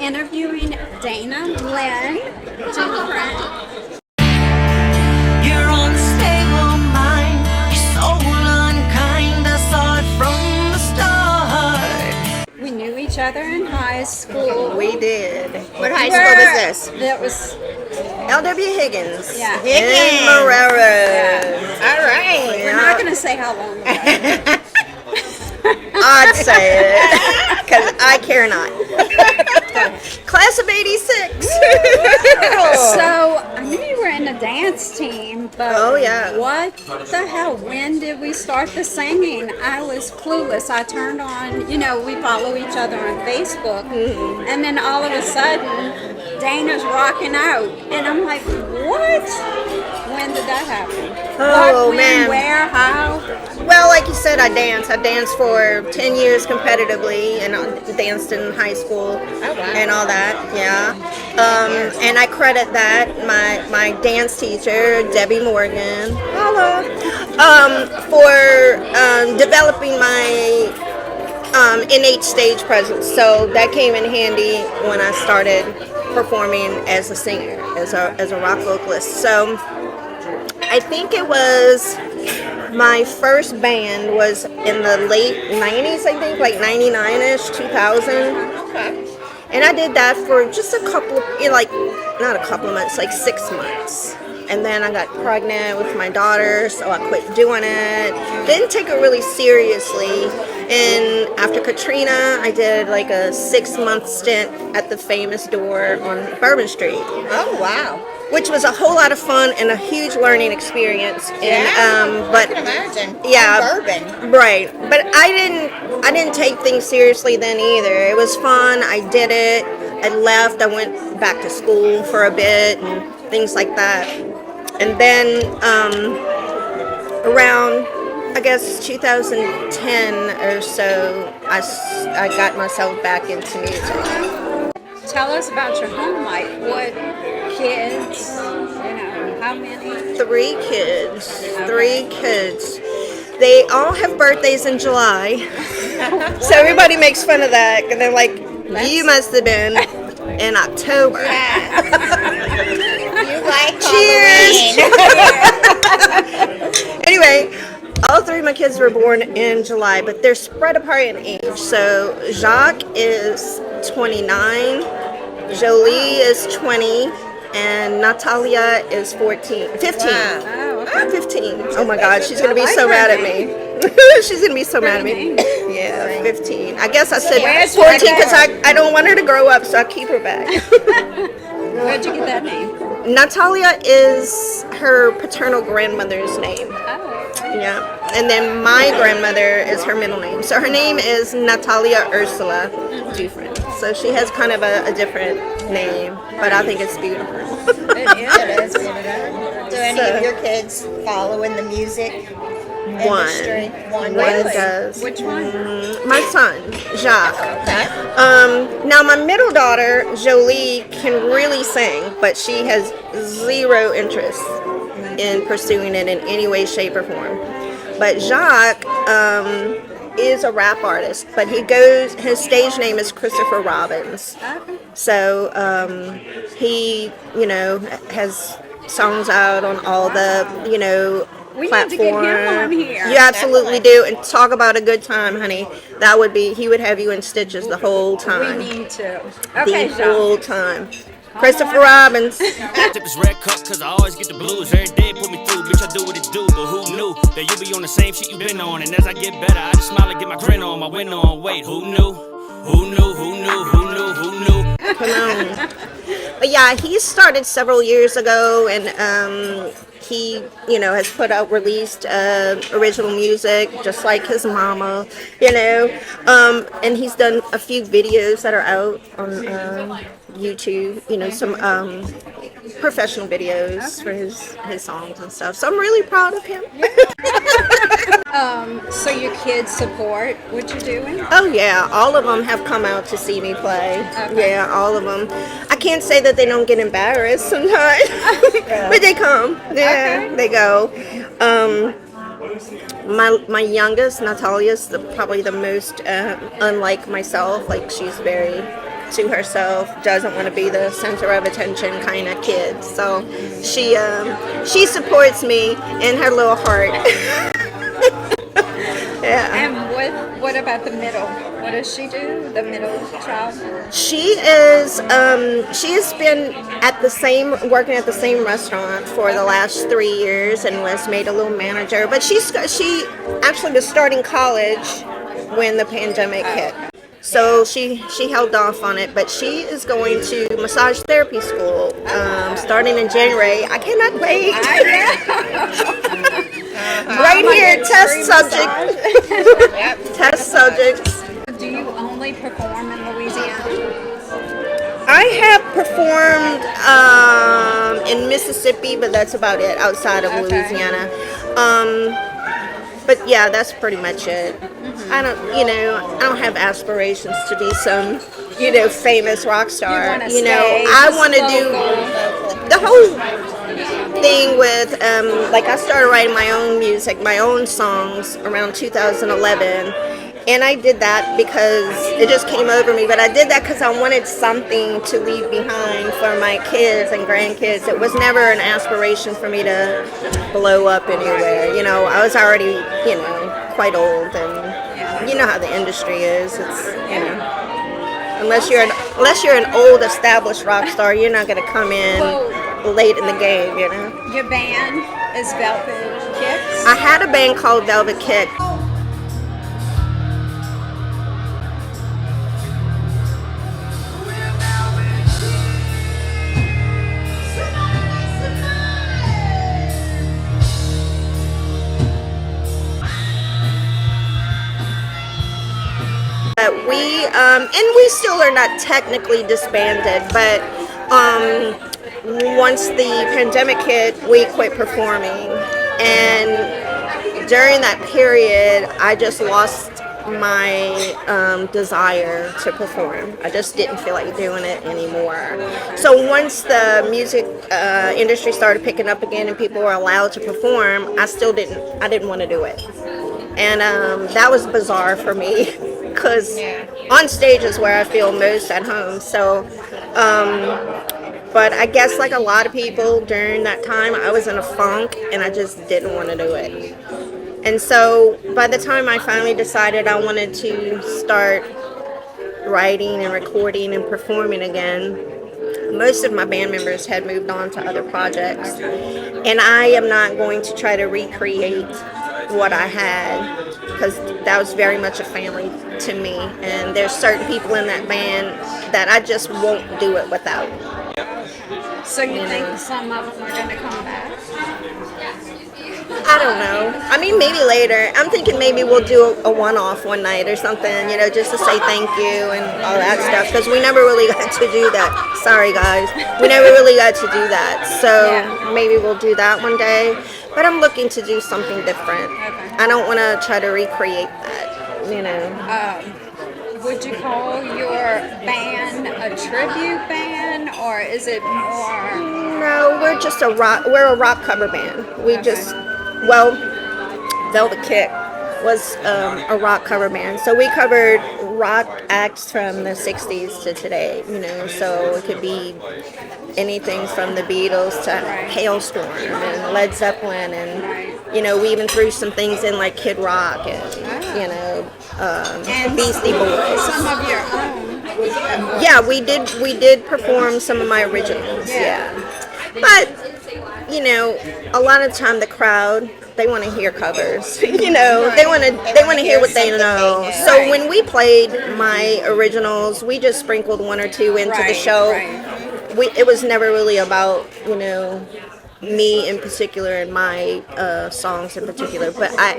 interviewing Dana Lynn Dufrene. You're unstable mind, you're so unkind, I saw it from the start. We knew each other in high school. We did. What high school was this? That was, L.W. Higgins. Yeah. In Marrero. Yeah. All right. We're not going to say how long ago. I'd say it, because I care not. Class of 86. So, I knew you were in the dance team, but Oh, yeah. what the hell? When did we start the singing? I was clueless. I turned on, we follow each other on Facebook, and then all of a sudden, Dana's rocking out, and I'm like, what? When did that happen? Oh, what, when, man. where, how? Well, like you said, I danced. I danced for 10 years competitively, and I danced in high school and all that, yeah. And I credit that my dance teacher, Debbie Morgan, for developing my innate stage presence. So that came in handy when I started performing as a singer, as a rock vocalist. So I think it was my first band was in the late 90s, I think, like 99-ish, 2000. Okay. And I did that for just a couple of, not a couple of months, like 6 months. And then I got pregnant with my daughter, so I quit doing it. Didn't take it really seriously. And after Katrina, I did like a 6-month stint at the Famous Door on Bourbon Street. Oh, wow. Which was a whole lot of fun and a huge learning experience. And, I can imagine. Yeah, Bourbon. right. But I didn't take things seriously then either. It was fun. I did it. I left. I went back to school for a bit and things like that. And then around, I guess, 2010 or so, I got myself back into music. Tell us about your home life. What kids, how many? 3 kids. 3 kids. They all have birthdays in July. So everybody makes fun of that. And they're like, you must have been in October. You like Cheers. Halloween. Anyway, all 3 of my kids were born in July, but they're spread apart in age. So Jacques is 29, Jolie is 20, and Natalia is 15. Oh, okay. 15. Oh my God, she's gonna be so mad at me. She's gonna be so mad at me. Yeah, 15. I guess I said 14 because I don't want her to grow up, so I keep her back. Where'd you get that name? Natalia is her paternal grandmother's name. Oh, Yeah, and then my grandmother is her middle name. So her name is Natalia Ursula Dufrene. So she has kind of a different name, but I think it's beautiful. it is. Do any of your kids follow in the music industry? One does. Which one? My son, Jacques. Okay. Now my middle daughter, Jolie, can really sing, but she has zero interest in pursuing it in any way, shape, or form. But Jacques is a rap artist, but his stage name is Christopher Robbins. So he, has songs out on all the, We platforms. need to get him on here. You absolutely do. And talk about a good time, honey. He would have you in stitches the whole time. We need to. Okay, The Jacques. whole time. Christopher Robbins. Tip this red cup cause I always get the blues. Every day put me through, bitch, I do what it do. But who knew that you be on the same shit you been on? And as I get better, I just smile and get my grin on, my win on. Wait, who knew? Who knew? Who knew? Who knew? Who knew? Come on. But yeah, he started several years ago, and he, has released original music, just like his mama, and he's done a few videos that are out on YouTube, some professional videos for his songs and stuff. So I'm really proud of him. So your kids support what you're doing? Oh yeah, all of them have come out to see me play. Okay. Yeah, all of them. I can't say that they don't get embarrassed sometimes, but they come. Yeah, Okay. they go. My youngest, Natalia's probably the most unlike myself. Like she's very to herself, doesn't want to be the center of attention kind of kid. So she supports me in her little heart. Yeah. And what about the middle? What does she do? The middle child? She has been working at the same restaurant for the last 3 years and was made a little manager. But she actually was starting college when the pandemic hit. So she held off on it, but she is going to massage therapy school starting in January. I cannot wait. Right here, test subject. Test subjects. Do you only perform in Louisiana? I have performed in Mississippi, but that's about it outside of Louisiana. But yeah, that's pretty much it. I don't have aspirations to be some, famous rock star. I want to do the whole thing with, I started writing my own music, my own songs around 2011. And I did that because it just came over me. But I did that because I wanted something to leave behind for my kids and grandkids. It was never an aspiration for me to blow up anywhere. I was already, quite old, and you know how the industry is. It's, unless you're an old established rock star, you're not going to come in late in the game. Your band is Velvet Kicks. I had a band called Velvet Kick. We still are not technically disbanded, but once the pandemic hit, we quit performing. And during that period, I just lost my desire to perform. I just didn't feel like doing it anymore. So once the music industry started picking up again and people were allowed to perform, I didn't want to do it. And that was bizarre for me. Because on stage is where I feel most at home. So, but I guess like a lot of people during that time, I was in a funk and I just didn't want to do it. And so by the time I finally decided I wanted to start writing and recording and performing again, most of my band members had moved on to other projects. And I am not going to try to recreate what I had, because that was very much a family to me, and there's certain people in that band that I just won't do it without. So you think some of them are going to come back? I don't know. I mean, maybe later. I'm thinking maybe we'll do a one-off one night or something, just to say thank you and all that stuff, because we never really got to do that. Sorry, guys. We never really got to do that. So maybe we'll do that one day. But I'm looking to do something different. Okay. I don't want to try to recreate that, Would you call your band a tribute band, or is it more? No, we're a rock cover band. Velvet Kick was a rock cover band. So we covered rock acts from the 60s to today, so it could be anything from the Beatles to Hailstorm and Led Zeppelin, and we even threw some things in like Kid Rock and Beastie Boys. Some of your own. Yeah, we did perform some of my originals. Yeah. But a lot of the time the crowd, they want to hear covers. They want to hear what they know. So when we played my originals, we just sprinkled one or two into the show. It was never really about me in particular and my songs in particular, but I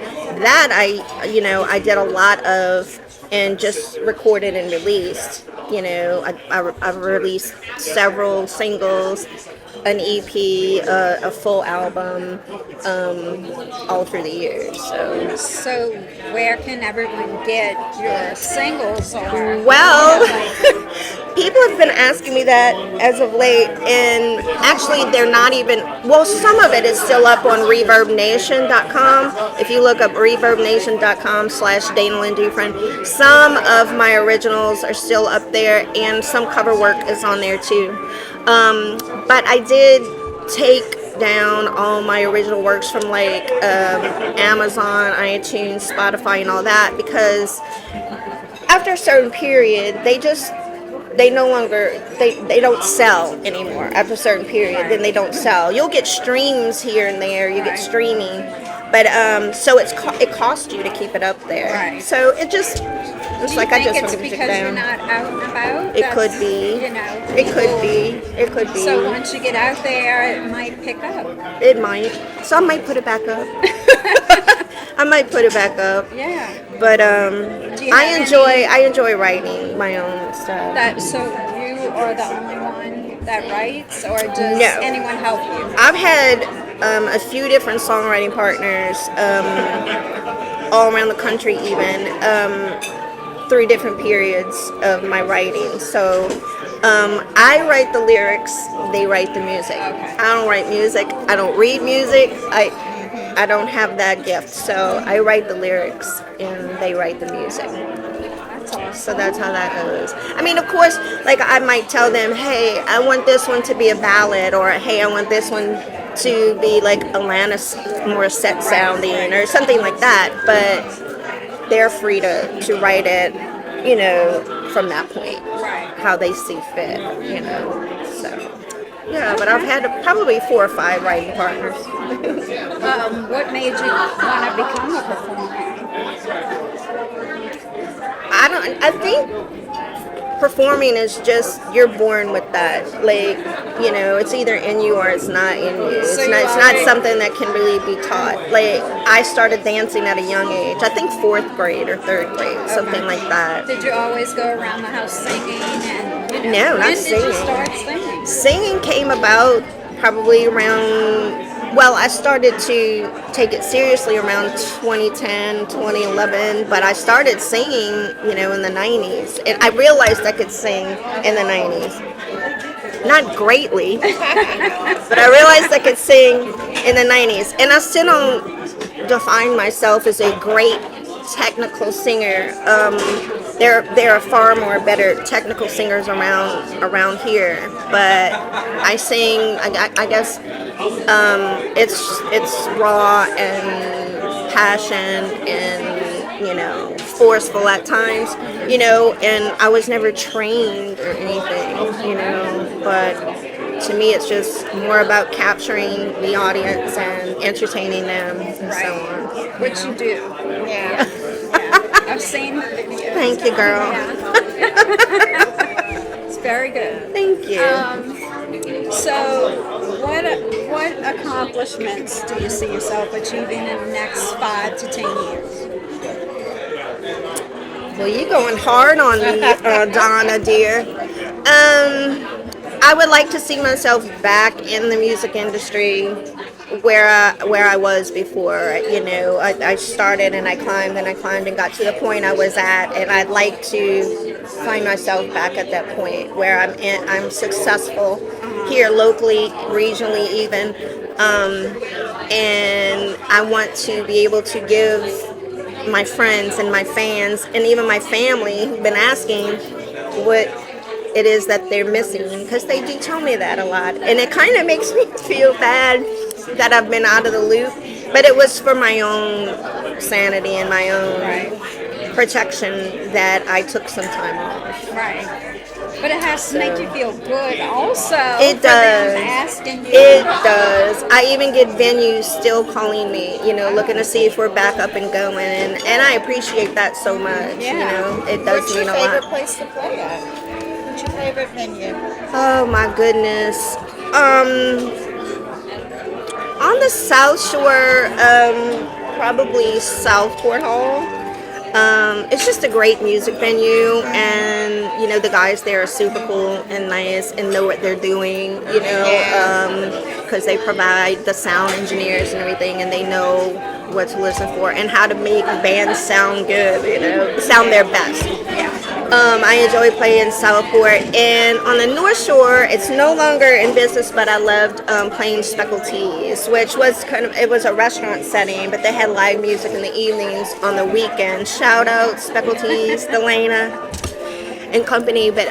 did a lot of and just recorded and released. I've released several singles, an EP, a full album, all through the years. So where can everyone get your singles or? Well, people have been asking me that as of late, and actually they're not even, well, some of it is still up on ReverbNation.com. If you look up ReverbNation.com/Dana Lynn Dufrene, some of my originals are still up there, and some cover work is on there too. But I did take down all my original works from like Amazon, iTunes, Spotify, and all that, because after a certain period, they no longer they don't sell anymore. After a certain period, then they don't sell. You'll get streams here and there. You get streaming, but so it costs you to keep it up there. Right. So it's like I just it's want to take it because you're down. not out and about? It could be. You know. It could be. It could be. So once you get out there, it might pick up. It might. So I might put it back up. I might put it back up. Yeah. But Do you I have enjoy writing my own stuff. So you are the only one that writes, or does No. anyone help you? I've had a few different songwriting partners all around the country, even through different periods of my writing. So I write the lyrics, they write the music. Okay. I don't write music. I don't read music. I don't have that gift. So I write the lyrics and they write the music. That's awesome. So that's how that goes. I mean, of course, like I might tell them, hey, I want this one to be a ballad, or hey, I want this one to be like Alanis Morissette sounding, or something like that. But they're free to write it, you know, from that point, Right. how they see fit, you know. So yeah, but I've had probably 4 or 5 writing partners. What made you want to become a performer? I think performing is just, you're born with that. Like, you know, it's either in you or it's not in you. It's So not, you it's not already- something that can really be taught. Like, I started dancing at a young age. I think 4th grade or 3rd grade, something like that. Did you always go around the house singing? And you know, No, not when did you singing. start singing? Singing came about probably around, well, I started to take it seriously around 2010, 2011, but I started singing, you know, in the 90s. And I realized I could sing in the 90s. Not greatly, but I realized I could sing in the 90s. And I still don't define myself as a great technical singer. There are far more better technical singers around here, but I sing. I guess it's raw and passion and, you know, forceful at times, you know. And I was never trained or anything, you know. But to me, it's just more about capturing the audience and entertaining them and so on. Which you do. Yeah. I've seen the videos. Thank you, girl. Yeah. It's very good. Thank you. So, what accomplishments do you see yourself achieving in the next 5 to 10 years? Well, you're going hard on me, Donna, dear. I would like to see myself back in the music industry where I was before. You know, I started and I climbed and got to the point I was at, and I'd like to find myself back at that point where I'm successful here locally, regionally even, and I want to be able to give my friends and my fans and even my family who've been asking what it is that they're missing, because they do tell me that a lot, and it kind of makes me feel bad that I've been out of the loop, but it was for my own sanity and my own protection that I took some time off. Right. But it has to make you feel good also. It for does. them asking you. It does. I even get venues still calling me, you know, looking to see if we're back up and going, and I appreciate that so much. Yeah. You know, it does What's mean your a favorite lot. place to play at? What's your favorite venue? Oh my goodness. On the South Shore, probably Southport Hall. It's just a great music venue, and you know, the guys there are super cool and nice and know what they're doing, you know, because they provide the sound engineers and everything, and they know what to listen for and how to make bands sound good, sound their best. I enjoy playing Southport, and on the North Shore, it's no longer in business, but I loved playing Speckled-Tees, which was it was a restaurant setting, but they had live music in the evenings on the weekend. Shout out Speckled-Tees, Delana, and company, but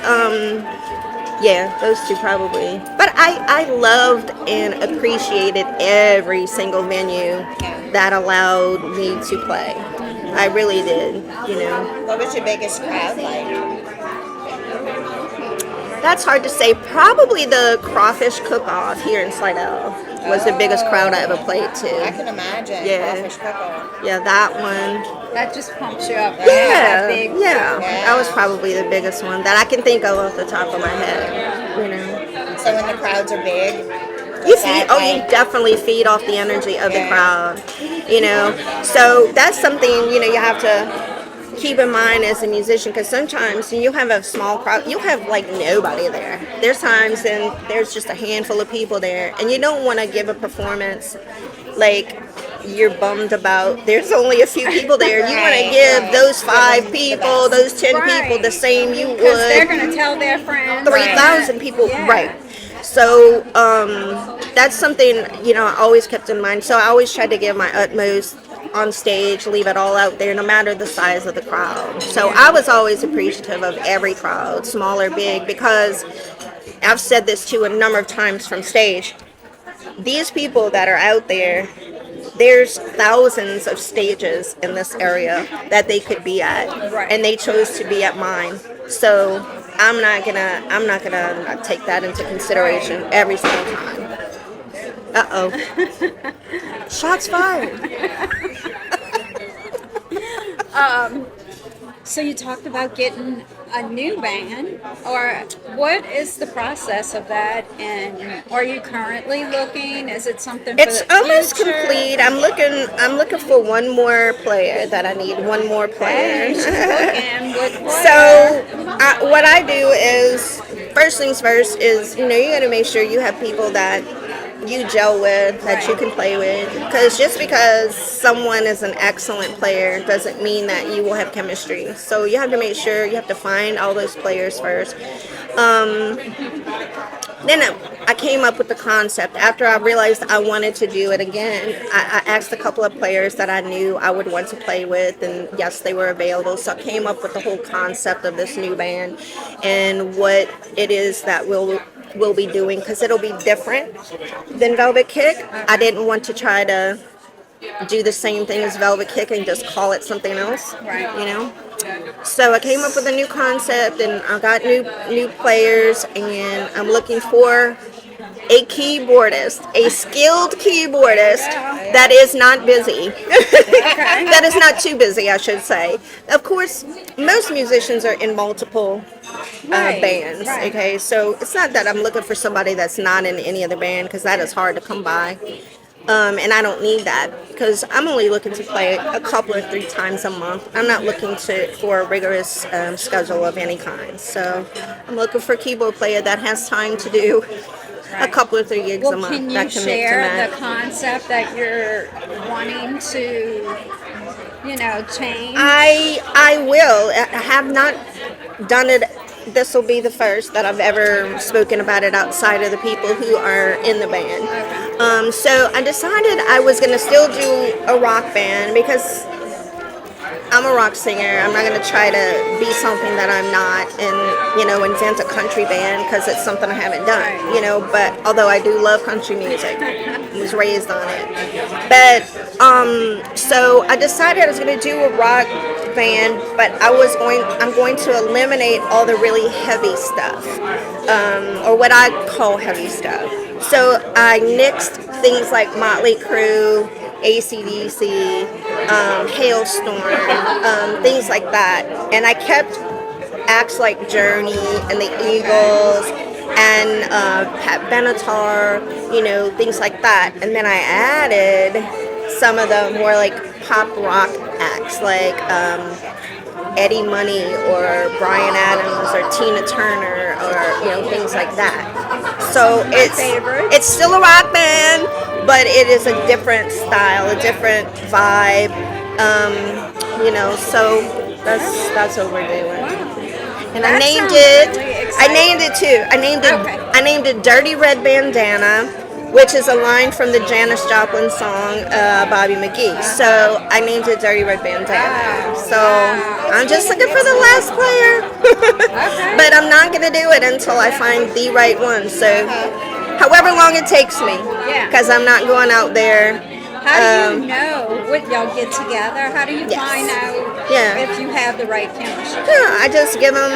yeah, those two probably. But I loved and appreciated every single venue that allowed me to play. I really did, What was your biggest crowd like? That's hard to say. Probably the Crawfish Cook-Off here in Slidell was the biggest crowd I ever played I to. can imagine. Yeah. Crawfish cook-off. Yeah, that one. That just pumps you up. Yeah, Big. that was probably the biggest one that I can think of off the top of my head, So when the crowds are big, You definitely feed off the energy of the crowd, So that's something, you have to keep in mind as a musician, because sometimes you have a small crowd, you have like nobody there. There's times and there's just a handful of people there, and you don't want to give a performance like you're bummed about there's only a few people there. You want to give those 5 people, those 10 people the same you would. Because they're going to tell their friends. 3,000 people, right. So that's something, I always kept in mind. So I always tried to give my utmost on stage, leave it all out there, no matter the size of the crowd. So I was always appreciative of every crowd, small or big, because I've said this too a number of times from stage. These people that are out there, there's thousands of stages in this area that they could be at, and they chose to be at mine. So I'm not gonna take that into consideration every single time. Shots fired. So you talked about getting a new band, or what is the process of that? And are you currently looking? Is it something? It's for the almost future? complete. I'm looking for one more player that I need. One more player. Hey, she's looking. So what I do is, first things first is, you got to make sure you have people that you gel with, that you can play with, because just because someone is an excellent player doesn't mean that you will have chemistry. So you have to make sure, you have to find all those players first. Then I came up with the concept after I realized I wanted to do it again. I asked a couple of players that I knew I would want to play with, and yes, they were available. So I came up with the whole concept of this new band and what it is that we'll be doing, because it'll be different than Velvet Kick. I didn't want to try to do the same thing as Velvet Kick and just call it something else, So I came up with a new concept, and I got new players, and I'm looking for a keyboardist, a skilled keyboardist that is not busy. That is not too busy, I should say. Of course, most musicians are in multiple bands, okay? So it's not that I'm looking for somebody that's not in any other band, because that is hard to come by. And I don't need that, because I'm only looking to play a couple or 3 times a month. I'm not looking for a rigorous schedule of any kind. So I'm looking for a keyboard player that has time to do a couple or 3 gigs a month. Can you share the concept that you're wanting to, change? I will. I have not done it. This will be the first that I've ever spoken about it outside of the people who are in the band. So I decided I was going to still do a rock band, because I'm a rock singer. I'm not going to try to be something that I'm not, and invent a country band, because it's something I haven't done. But although I do love country music, I was raised on it. But so I decided I was going to do a rock band, but I'm going to eliminate all the really heavy stuff, or what I call heavy stuff. So I nixed things like Motley Crue, AC/DC, Hailstorm, things like that. And I kept acts like Journey and the Eagles and Pat Benatar, things like that. And then I added some of the more like pop rock acts like Eddie Money or Bryan Adams or Tina Turner or things like that. So it's still a rock band, but it is a different style, a different vibe. You know, so that's what we're doing. And That I named sounds it. really I exciting. named it too. Okay. I named it Dirty Red Bandana, which is a line from the Janis Joplin song Bobby McGee. So I named it Dirty Red Bandana. So I'm just looking for the last player. But I'm not gonna do it until I find the right one. So however long it takes me, Yeah. because I'm not going out there. How do you know what y'all get together? How do you Yes. find out Yeah. if you have the right chemistry? Yeah, I just give them,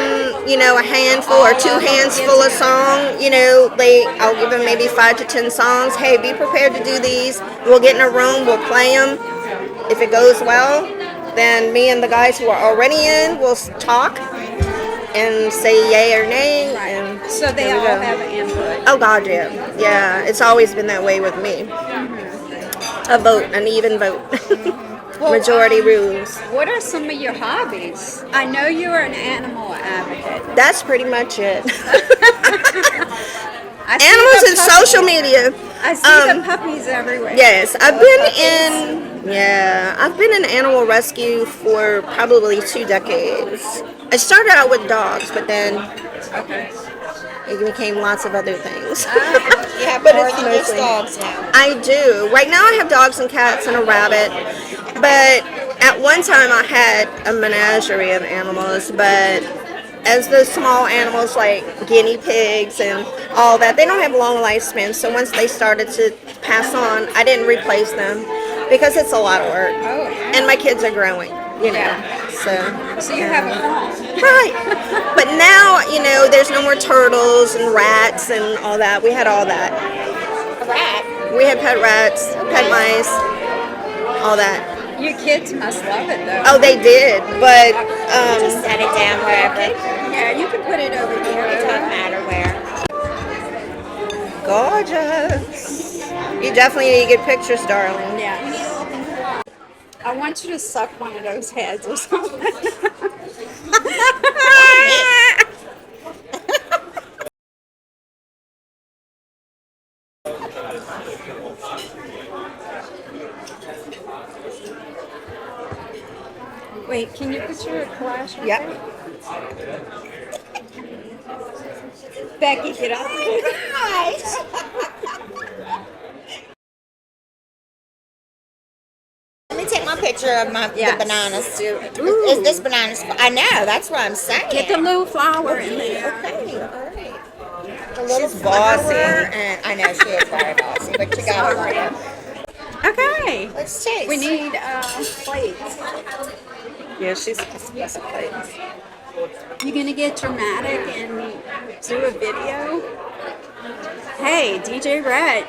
you know, a handful or All two of them hands get full of together. song. You know, I'll give them maybe 5 to 10 songs. Hey, be prepared to do these. We'll get in a room, we'll play them. If it goes well, then me and the guys who are already in will talk and say yay or nay. And So they there we all go. have an input. Oh God, yeah, yeah. It's always been that way with me. A vote, an even vote. Majority rules. What are some of your hobbies? I know you're an animal advocate. That's pretty much it. I see Animals the and puppies- social media. I see the puppies everywhere. Yes, I've been in animal rescue for probably 2 decades. I started out with dogs, but then it became lots of other things. You have But more it's than just mostly- dogs now. I do. Right now I have dogs and cats and a rabbit. But at one time I had a menagerie of animals, but as those small animals like guinea pigs and all that, they don't have long lifespans. So once they started to pass on, I didn't replace them because it's a lot of work. Oh, And my kids are growing, you know. so you have a farm. Right. But now, you know, there's no more turtles and rats and all that. We had all that. A rat. We had pet rats, pet mice, all that. Your kids must love it though. Oh, they did, but Just set it down wherever. It Yeah, you can put it over here. doesn't matter where. gorgeous. You definitely need to get pictures, darling. Yes. I want you to suck one of those heads or something. Wait, can you put your flash on? Yep. Becky, get up. Let me take my picture of the Yes. bananas. Ooh. Is this bananas? I know. That's what I'm saying. Get the little flower in there. Okay, all right. A little bossy, and I know she is very bossy, but you got it right. Okay. Let's taste. We need plates. Yeah, she's supposed to play. You gonna get dramatic and do a video? Hey, DJ Red,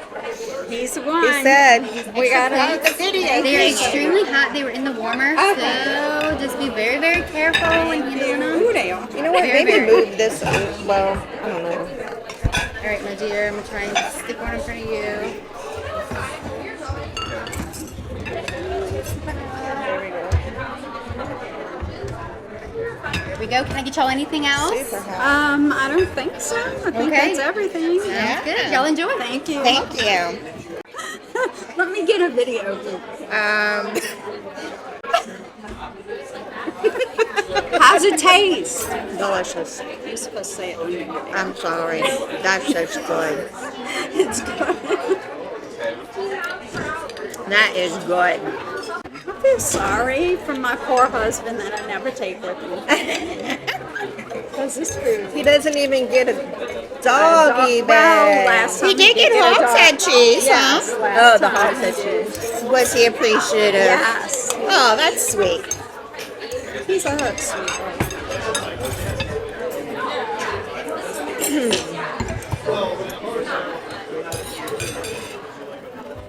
he's the one. He said, we got the him. video. They are extremely hot. They were in the warmer, so just be very, very careful when handling them. Ooh, they are. you know what, Very, maybe very. move this, well, I don't know. All right, my dear, I'm gonna try and stick one in front of you. There we go. Can I get y'all anything else? Super hot. I don't think so. I think Okay. that's everything. Sounds good. Y'all enjoy. Thank you. Thank you. Let me get a video. How's it taste? Delicious. You're supposed to say it on your video. I'm sorry. That's just good. It's good. That is good. I feel sorry for my poor husband that I never take with me. Because this food. He doesn't even get a doggy Well, bag. last time He did get a dog. hogshead cheese, Yes, huh? last Oh, the time. hogshead cheese. Was he appreciative? Yes. Oh, that's sweet. He's a hook sweet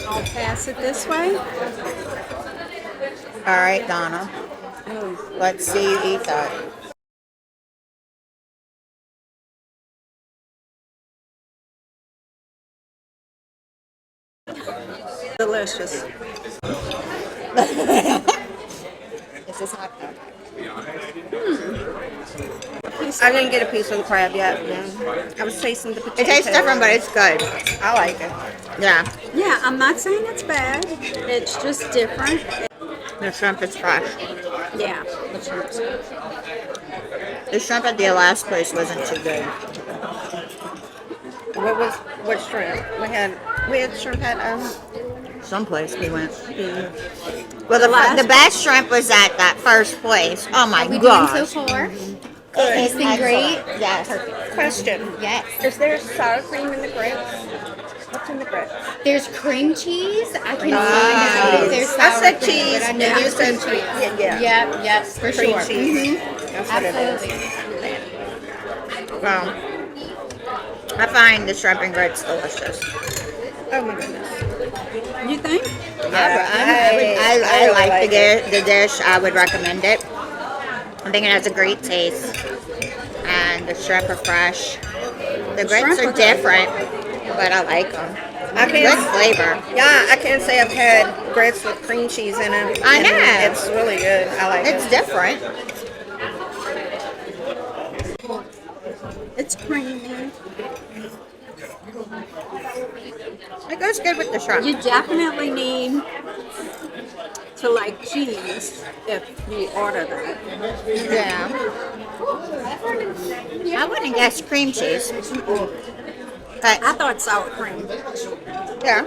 I'll pass it this way. All right, Donna. Let's see you eat that. Delicious. This is hot dog. piece. I didn't get a piece of the crab yet. No. I was tasting the potato. It tastes different, but it's good. I like it. Yeah. Yeah, I'm not saying it's bad. It's just different. The shrimp is fresh. Yeah. The shrimp at the last place wasn't too good. What shrimp? We had shrimp at Someplace we went. well The best shrimp was at that first place. Oh my We doing gosh. so far? Good. Tasting great. Yes. Question. Yes. Is there sour cream in the grits? What's in the grits? There's cream cheese. I can find out if there's sour I said cream, cheese. but I know You there's said cream cheese. Yeah. Yep, yes, for Cream sure. cheese. That's what it is. Absolutely. Well, I find the shrimp and grits delicious. Oh my goodness. You think? I like the dish. I would recommend it. I think it has a great taste. And the shrimp are fresh. The grits are different, but I like them. Good flavor. Yeah, I can't say I've had grits with cream cheese in them. I and know. It's really good. I like It's it. different. It's creamy. It goes good with the shrimp. You definitely need to like cheese if you order that. Yeah. I wouldn't guess cream cheese. But I thought sour cream. yeah.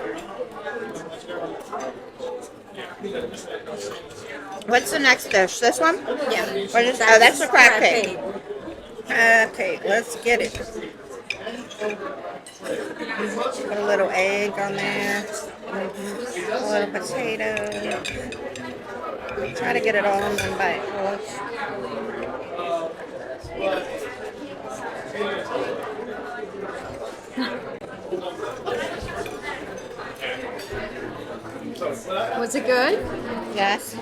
What's the next dish? This one? Yeah. What is, oh, that's the crab cake. Okay, let's get it. Put a little egg on there. A little potato. Try to get it all in one bite. Was it good? Yes.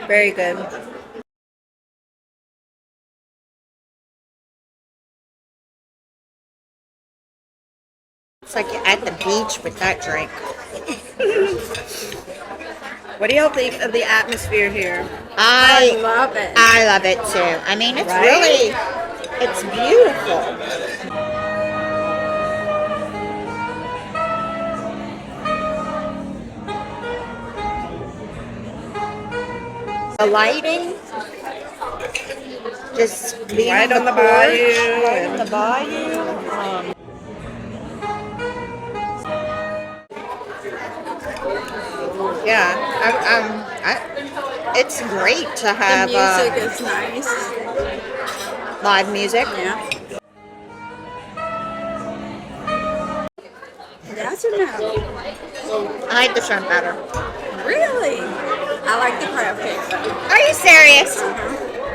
Very good. It's like you're at the beach with that drink. What do y'all think of the atmosphere here? I I love it. love it too. I mean, it's Right? really, it's beautiful. The lighting, just being Right on on the the porch, bayou. right on the bayou. It's great to The have music is nice. live music. Yeah. That's a no. I like the shrimp better. Really? I like the crab cake better. Are you serious?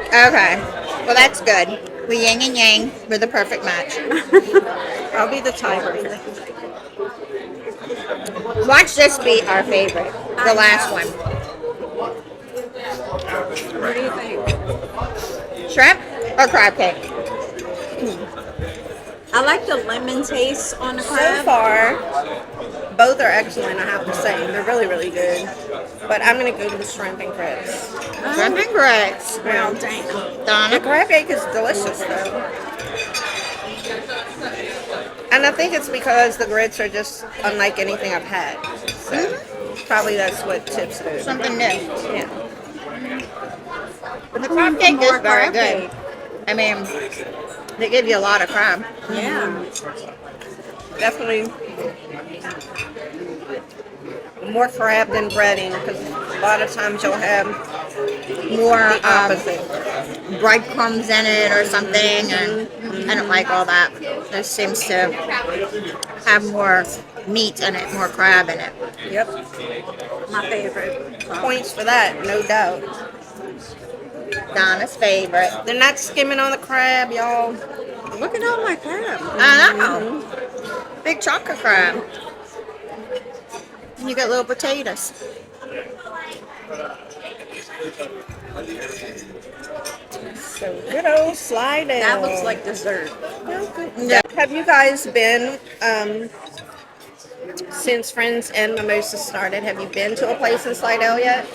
Okay. Well, that's good. We yin and yang. We're the perfect match. I'll be the tiebreaker. Watch this be our favorite. The last one. What do you think? Shrimp or crab cake? I like the lemon taste on the So crab. far, both are excellent, I have to say. They're really, really good. But I'm going to go with the shrimp and grits. Shrimp and grits. Well, damn. The Donna? crab cake is delicious, though. And I think it's because the grits are just unlike anything I've had. So probably that's what tips it over. Something new. Yeah. But the crab cake is More very crab good. cake. I mean, they give you a lot of crab. Yeah. Definitely more crab than breading because a lot of times you'll have More the opposite. breadcrumbs in it or something, and I don't like all that. This seems to have more meat in it, more crab in it. Yep. My favorite. Points for that, no doubt. Donna's favorite. They're not skimming on the crab, y'all. Look at all my crab. I know. Big chunk of crab. And you got little potatoes. So good old Slidell. That looks like dessert. Have you guys been, since Friends and Mimosas started, have you been to a place in Slidell yet?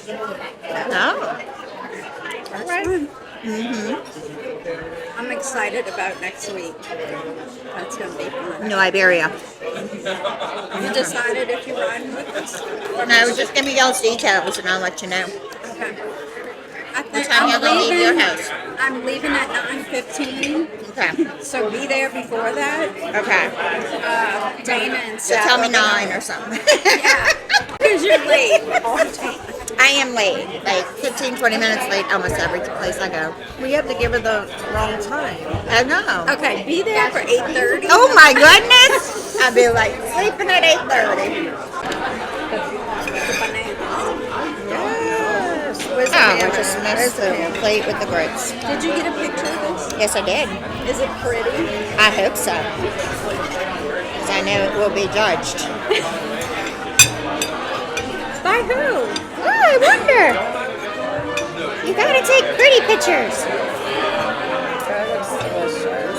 Oh. All right. I'm excited about next week. That's going to be fun. No, Iberia. You decided if you're riding with us? No, just give me y'all's details and I'll let you know. Okay. I What think time y'all gonna leave your house? I'm leaving at 9:15. Okay. So be there before that. Okay. Dana and So Seth. tell me will be 9 there. or something. Yeah. Because you're late all the time. I am late. Like 15, 20 minutes late almost every place I go. We have to give her the wrong time. I know. Okay, be there for 8:30. Oh my goodness! I'd be like sleeping at 8:30. Yes. Where's the Oh, I hammer? just Where's missed the the hammer? plate with the grits. Did you get a picture of this? Yes, I did. Is it pretty? I hope so. Because I know it will be judged. By who? Oh, I wonder. You gotta take pretty pictures. That looks delicious.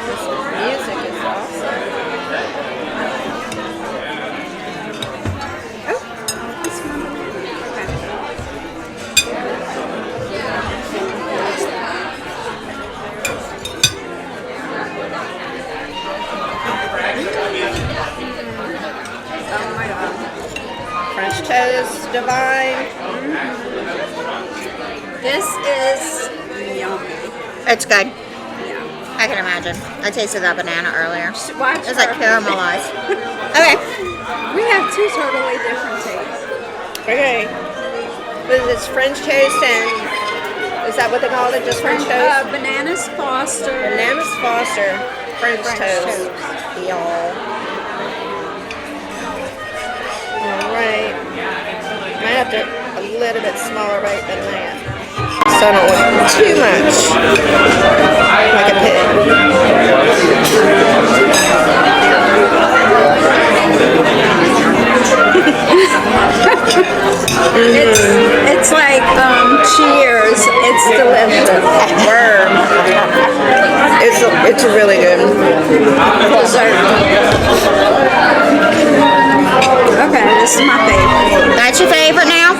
This music is awesome. Oh my god. French toast, divine. This is yummy. It's good. Yeah. I can imagine. I tasted that banana earlier. Watch It's like her. caramelized. Okay. We have two totally different tastes. Okay. But it's French toast and is that what they call it? Just French toast? Bananas Foster. Bananas Foster French toast. Y'all. Alright. Might have to a little bit smaller right than that. So I don't want too much. Like a It's like Cheers. It's delicious. Word. It's really good. Dessert. Okay, this is my favorite. That's your favorite now?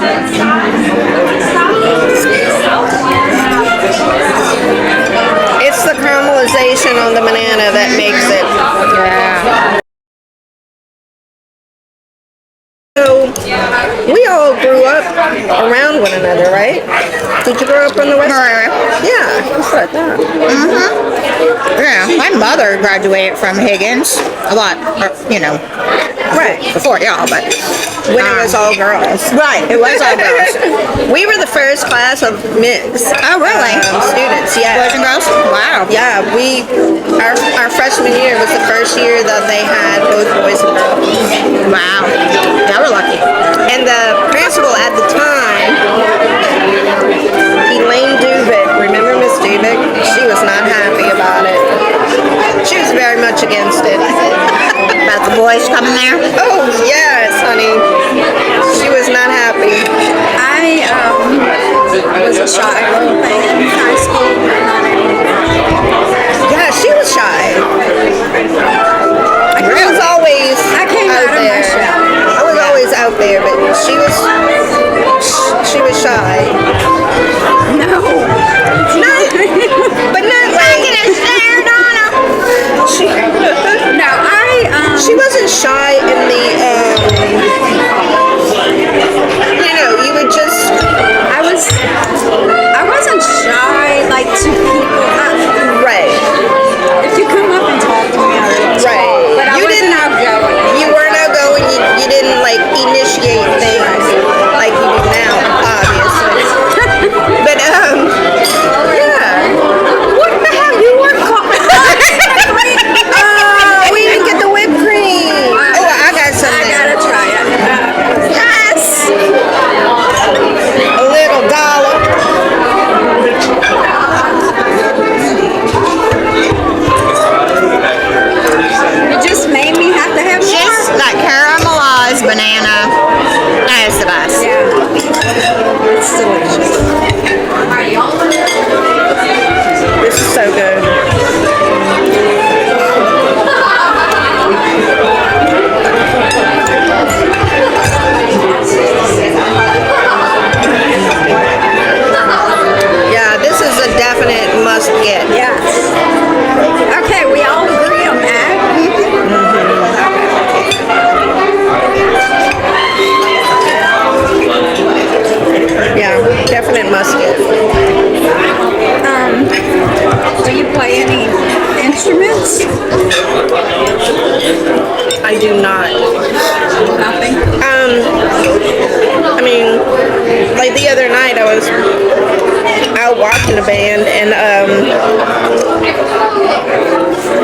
It's the caramelization on the banana that makes it. Yeah. So, we all grew up around one another, right? Did you grow up on the West? Yeah, that's what I thought. Yeah. My mother graduated from Higgins. A lot, Right. before y'all, but When it was all girls. right, it was all girls. We were the first class of mixed Oh, really? students, Boys yeah. and girls? Wow. Yeah, our freshman year was the first year that they had both boys and girls. Wow. Y'all were lucky. And the principal at the time, Elaine Dubik, remember Miss Dubik? She was not happy about it. She was very much against it. About the boys coming there? Oh, yes, honey. She was not happy. I was a shy little thing in high school. Yeah, she was shy. I was always I came out of my there. shell. I was always out there, but she was shy. No. Not, but not like No, she wasn't shy in the you would just I wasn't shy like to people. right. If you come up and talk to me, I would talk. Right. But I You wasn't didn't- outgoing. You weren't outgoing, you didn't like initiate things like you do now, obviously. But yeah. What the hell? You weren't we didn't get the whipped cream. Oh, I got some I there. gotta try it. Yes. A little dollop. You just made me have to have more. Just that caramelized banana. That is the best. Yeah. It's delicious. This is so good.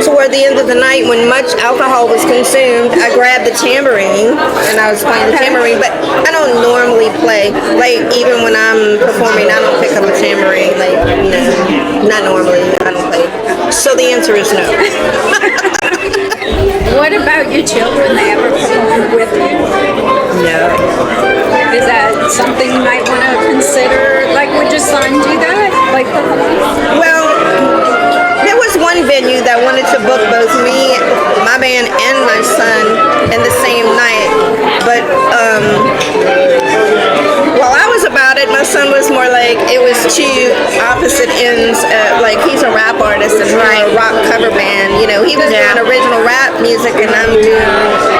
toward the end of the night, when much alcohol was consumed, I grabbed the tambourine and I was playing the tambourine, but I don't normally play. Like, even when I'm performing, I don't pick up a tambourine. Like, no, not normally. I don't play. So the answer is no. What about your children? They ever perform with you? No. Is that something you might want to consider? Like, would your son do that? Like, perform? Well, there was one venue that wanted to book both me, my band, and my son in the same night. But while I was about it, my son was more like, it was two opposite ends. Like, he's a rap artist and we're a rock cover band. You know, he was doing original rap music and I'm doing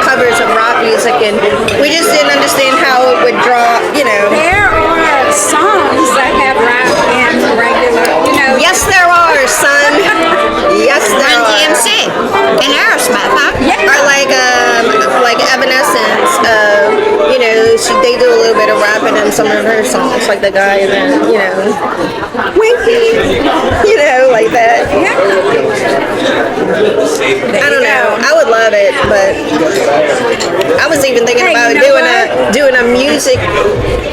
covers of rock music, and we just didn't understand how it would draw, you know. There are songs that have rap and regular, you know. Yes, there are, son. Yes, there Run are. DMC and Aerosmith, huh? Yeah. Or like Evanescence. You know, they do a little bit of rapping in some of her songs, like the guy in there, you know, Winky, you know, like that. Yeah. I don't know. I would love it, but I was even thinking Hey, about you know doing a music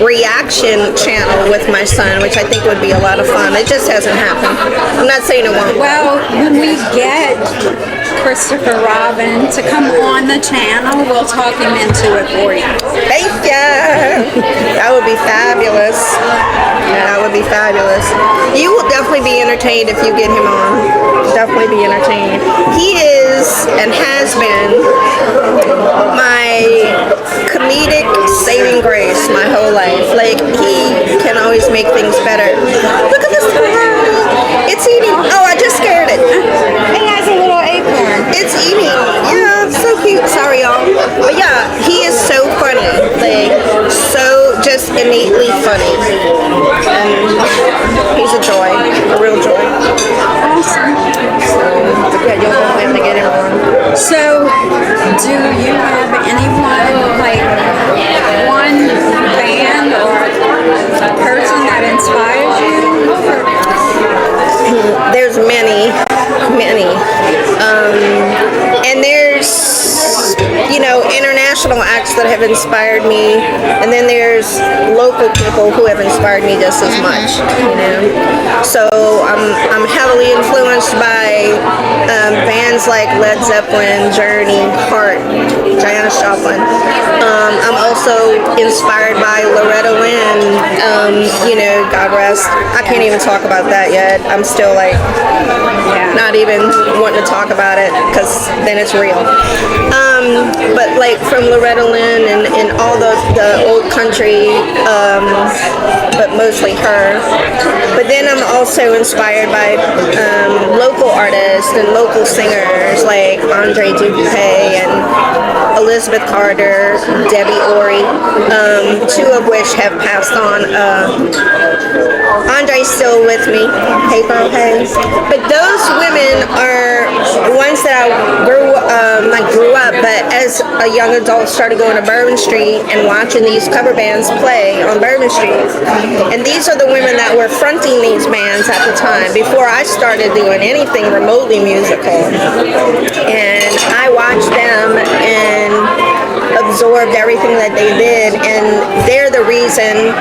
reaction channel with my son, which I think would be a lot of fun. It just hasn't happened. I'm not saying it won't. Well, when we get Christopher Robin to come on the channel, we'll talk him into it for you. Thank you. That would be fabulous. That would be fabulous. You will definitely be entertained if you get him on. Definitely be entertained. He is and has been my comedic saving grace my whole life. Like, he can always make things better. Look at this squirrel. It's eating. Oh, I just scared it. It has a little acorn. It's eating. Yeah, it's so cute. Sorry, y'all. But yeah, he is so funny. Like, so just innately funny. And he's a joy. A real joy. Awesome. So, yeah, you'll definitely have to get him on. So, do you have anyone, like, one band or person that inspires you? There's many. And there's, you know, international acts that have inspired me, and then there's local people who have inspired me just as much, you know. So I'm heavily influenced by bands like Led Zeppelin, Journey, Heart, Janis Joplin. I'm also inspired by Loretta Lynn, you know, God rest. I can't even talk about that yet. I'm still like not even wanting to talk about it because then it's real. But like from Loretta Lynn and all the old country, but mostly her. But then I'm also inspired by local artists and local singers like Andre Dupay and Elizabeth Carter, Debbie Ori, two of which have passed on. Andre's still with me, hey girl, hey. But those women are ones that I grew up, but as a young adult started going to Bourbon Street and watching these cover bands play on Bourbon Street. And these are the women that were fronting these bands at the time, before I started doing anything remotely musical. And I watched them and absorbed everything that they did, and they're the reason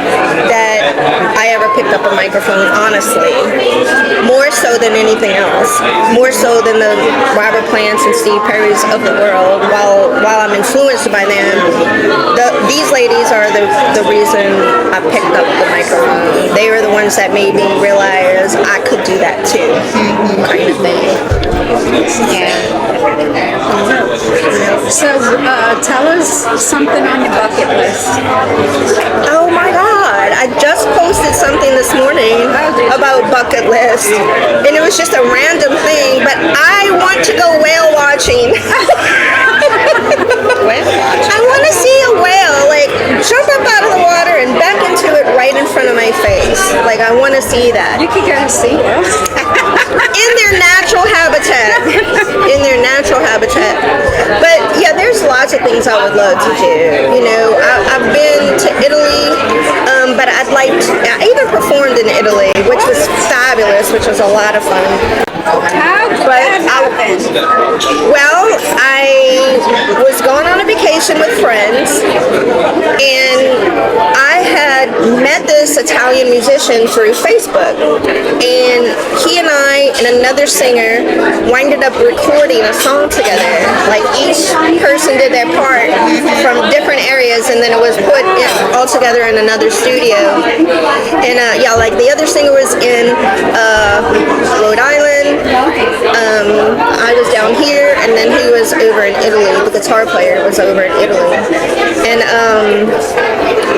that I ever picked up a microphone, honestly. More so than anything else. More so than the Robert Plants and Steve Perry's of the world. While I'm influenced by them, these ladies are the reason I picked up the microphone. They were the ones that made me realize I could do that too, kind of thing. Yeah. So, tell us something on your bucket list. Oh my God, I just posted something this morning about bucket list, and it was just a random thing, but I want to go whale watching. I want to see a whale, like, jump up out of the water and back into it right in front of my face. Like, I want to see that. You could go see it. In their natural habitat. In their natural habitat. But yeah, there's lots of things I would love to do. You know, I've been to Italy, but I'd like to, I even performed in Italy, which was fabulous, which was a lot of fun. How that happen? Well, I was going on a vacation with friends, and I had met this Italian musician through Facebook, and he and I and another singer winded up recording a song together. Like each person did their part from different areas, and then it was put all together in another studio. And yeah, like the other singer was in Rhode Island. I was down here, and then he was over in Italy. The guitar player was over in Italy. And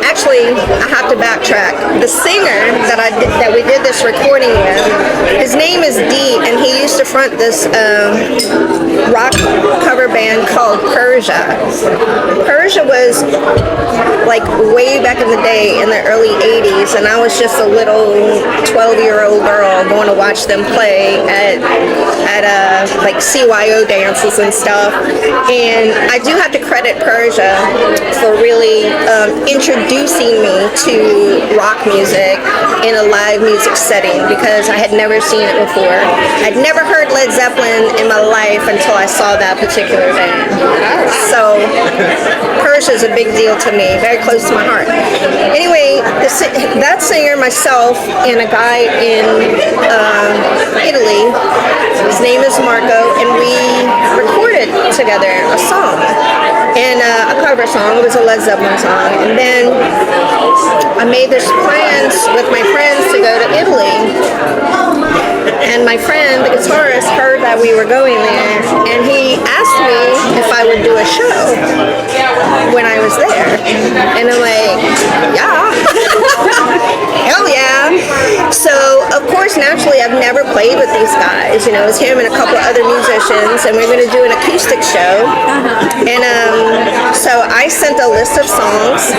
actually, I have to backtrack. The singer that we did this recording with, his name is Dee, and he used to front this rock cover band called Persia. Persia was like way back in the day in the early 80s, and I was just a little 12-year-old girl going to watch them play at like CYO dances and stuff. And I do have to credit Persia for really introducing me to rock music in a live music setting, because I had never seen it before. I'd never heard Led Zeppelin in my life until I saw that particular band. So Persia is a big deal to me, very close to my heart. Anyway, that singer, myself, and a guy in Italy, his name is Marco, and we recorded together a song, and a cover song. It was a Led Zeppelin song. And then I made this plans with my friends to go to Italy, and my friend, the guitarist, heard that we were going there, and he asked me if I would do a show when I was there. And I'm like, yeah. Hell yeah. So, of course, naturally, I've never played with these guys. You know, it was him and a couple other musicians, and we were going to do an acoustic show. And so I sent a list of songs.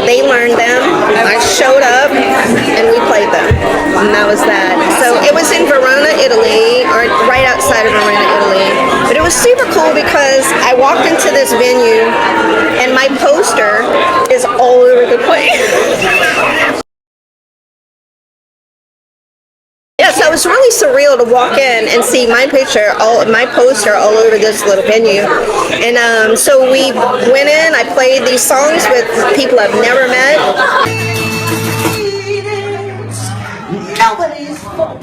They learned them. I showed up, and we played them. And that was that. So it was in Verona, Italy, or right outside of Verona, Italy. But it was super cool because I walked into this venue, and my poster is all over the place. Yeah, so it was really surreal to walk in and see my poster all over this little venue. And so we went in, I played these songs with people I've never met. Nobody's fault.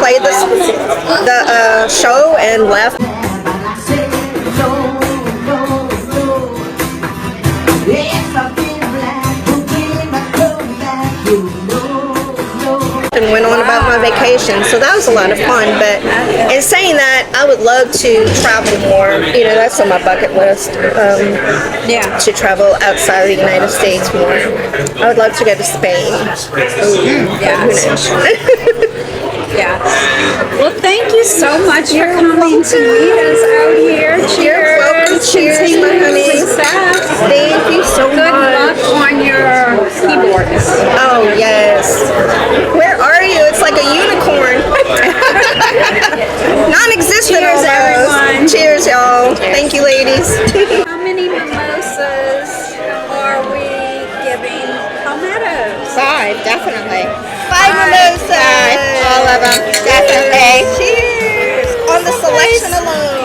Played the show and left. And went on about my vacation, so that was a lot of fun. But in saying that, I would love to travel more. You know, that's on my bucket list. To travel outside of the United States more. I would love to go to Spain. Yeah. Who knows? Yeah. Well, thank you so much for coming to meet us out here. Cheers. Welcome. Cheers, my honey. Success. Thank you so Good much. luck on your keyboard. Oh, yes. Where are you? It's like a unicorn. Non-existent Cheers, almost. everyone. Cheers, y'all. Thank you, ladies. How many mimosas are we giving Palmettos? 5, definitely. 5 mimosas. All of them, definitely. Cheers. On the selection alone.